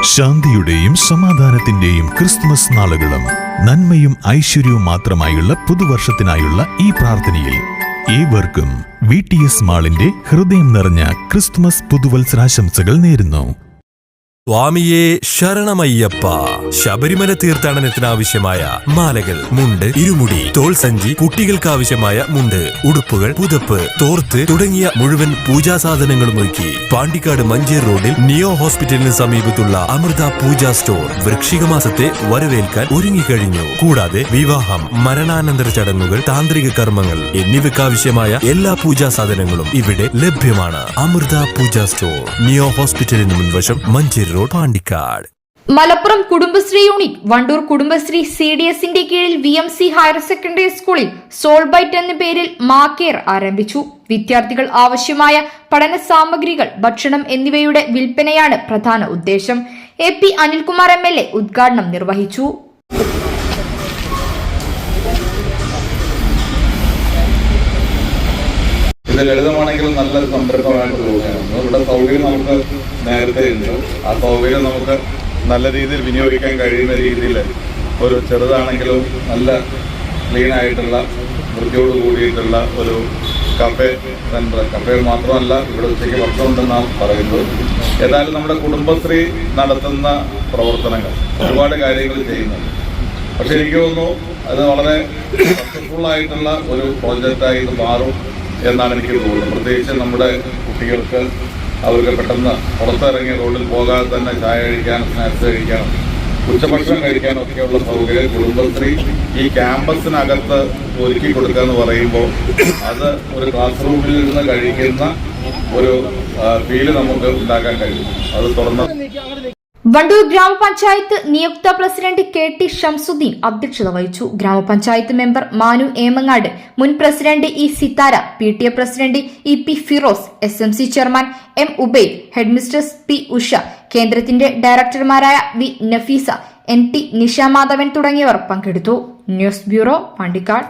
ശാന്തിയുടെയും സമാധാനത്തിന്റെയും ക്രിസ്തുമസ് നാളുകളും നന്മയും ഐശ്വര്യവും മാത്രമായുള്ള പുതുവർഷത്തിനായുള്ള ഈ പ്രാർത്ഥനയിൽ ഏവർക്കും VTS മാളിന്റെ ഹൃദയം നിറഞ്ഞ ക്രിസ്തുമസ് പുതുവത്സരാശംസകൾ നേരുന്നു. സ്വാമിയേ ശരണമയ്യപ്പ. ശബരിമല തീർത്ഥാടനത്തിനാവശ്യമായ മാലകൾ, മുണ്ട്, ഇരുമുടി, തോൾ സഞ്ചി, കുട്ടികൾക്കാവശ്യമായ മുണ്ട്, ഉടുപ്പുകൾ, പുതപ്പ്, തോർത്ത് തുടങ്ങിയ മുഴുവൻ പൂജാ സാധനങ്ങളും ഒരുക്കി പാണ്ടിക്കാട് മഞ്ചേർ റോഡിൽ നിയോ ഹോസ്പിറ്റലിന് സമീപത്തുള്ള അമൃത പൂജാ സ്റ്റോർ വൃശ്ചിക മാസത്തെ വരവേൽക്കാൻ ഒരുങ്ങിക്കഴിഞ്ഞു. കൂടാതെ വിവാഹം, മരണാനന്തര ചടങ്ങുകൾ, താന്ത്രിക കർമ്മങ്ങൾ എന്നിവയ്ക്കാവശ്യമായ എല്ലാ പൂജാ സാധനങ്ങളും ഇവിടെ ലഭ്യമാണ്. അമൃത പൂജാ സ്റ്റോർ, നിയോ ഹോസ്പിറ്റലിന് മുൻവശം, മഞ്ചേർ റോഡ്, പാണ്ടിക്കാട്. മലപ്പുറം കുടുംബശ്രീ യൂണിറ്റ് വണ്ടൂർ കുടുംബശ്രീ CDSന്റെ കീഴിൽ VMC ഹയർ സെക്കൻഡറി സ്കൂളിൽ സോൾബൈറ്റ് എന്ന പേരിൽ മാക്കേർ ആരംഭിച്ചു. വിദ്യാർത്ഥികൾ ആവശ്യമായ പഠന സാമഗ്രികൾ, ഭക്ഷണം എന്നിവയുടെ വിൽപ്പനയാണ് പ്രധാന ഉദ്ദേശം. AP അനിൽകുമാർ MLA ഉദ്ഘാടനം നിർവഹിച്ചു. ഇത് ലളിതമാണെങ്കിലും നല്ലൊരു സംരംഭമായിട്ട് തോന്നുകയാണ്. ഇവിടെ സൗകര്യം നമുക്ക് നേരത്തെ ഉണ്ട്. ആ സൗകര്യം നമുക്ക് നല്ല രീതിയിൽ വിനിയോഗിക്കാൻ കഴിയുന്ന രീതിയിൽ ഒരു ചെറുതാണെങ്കിലും നല്ല ക്ലീനായിട്ടുള്ള വൃത്തിയോട് കൂടിയിട്ടുള്ള ഒരു കഫേ സെൻ്റർ. കഫേ മാത്രമല്ല, ഇവിടെ ഉച്ചയ്ക്ക് ഭക്ഷണമുണ്ടെന്നാണ് പറയുന്നത്. ഏതായാലും നമ്മുടെ കുടുംബശ്രീ നടത്തുന്ന പ്രവർത്തനങ്ങൾ ഒരുപാട് കാര്യങ്ങൾ ചെയ്യുന്നുണ്ട്. പക്ഷെ എനിക്ക് തോന്നുന്നു അത് വളരെ സക്സസ്ഫുള്ളായിട്ടുള്ള ഒരു പ്രോജക്റ്റായി ഇത് മാറും എന്നാണ് എനിക്ക് തോന്നുന്നത്. പ്രത്യേകിച്ച് നമ്മുടെ കുട്ടികൾക്ക് അവർക്ക് പെട്ടെന്ന് പുറത്തിറങ്ങി റോഡിൽ പോകാതെ തന്നെ ചായ കഴിക്കാനും സ്നാക്സ് കഴിക്കാനും ഉച്ചഭക്ഷണം കഴിക്കാനും ഒക്കെയുള്ള സൗകര്യം കുടുംബശ്രീ ഈ ക്യാമ്പസിനകത്ത് ഒരുക്കി കൊടുക്കുക എന്ന് പറയുമ്പോൾ അത് ഒരു ക്ലാസ് റൂമിൽ നിന്ന് കഴിക്കുന്ന ഒരു ഫീല് നമുക്ക് ഉണ്ടാക്കാൻ കഴിയും. അത് തുറന്ന് വണ്ടൂർ ഗ്രാമപഞ്ചായത്ത് നിയുക്ത പ്രസിഡന്റ് KT ഷംസുദ്ദീൻ അധ്യക്ഷത വഹിച്ചു. ഗ്രാമപഞ്ചായത്ത് മെമ്പർ മാനു ഏമങ്ങാട്, മുൻ president E Sithara, PTA president EP Firoz, SMC chairman M Ubaid, headmistress P Usha, കേന്ദ്രത്തിന്റെ ഡയറക്ടർമാരായ V നഫീസ, NT നിഷ മാധവൻ തുടങ്ങിയവർ പങ്കെടുത്തു. News bureau, Pandikkad.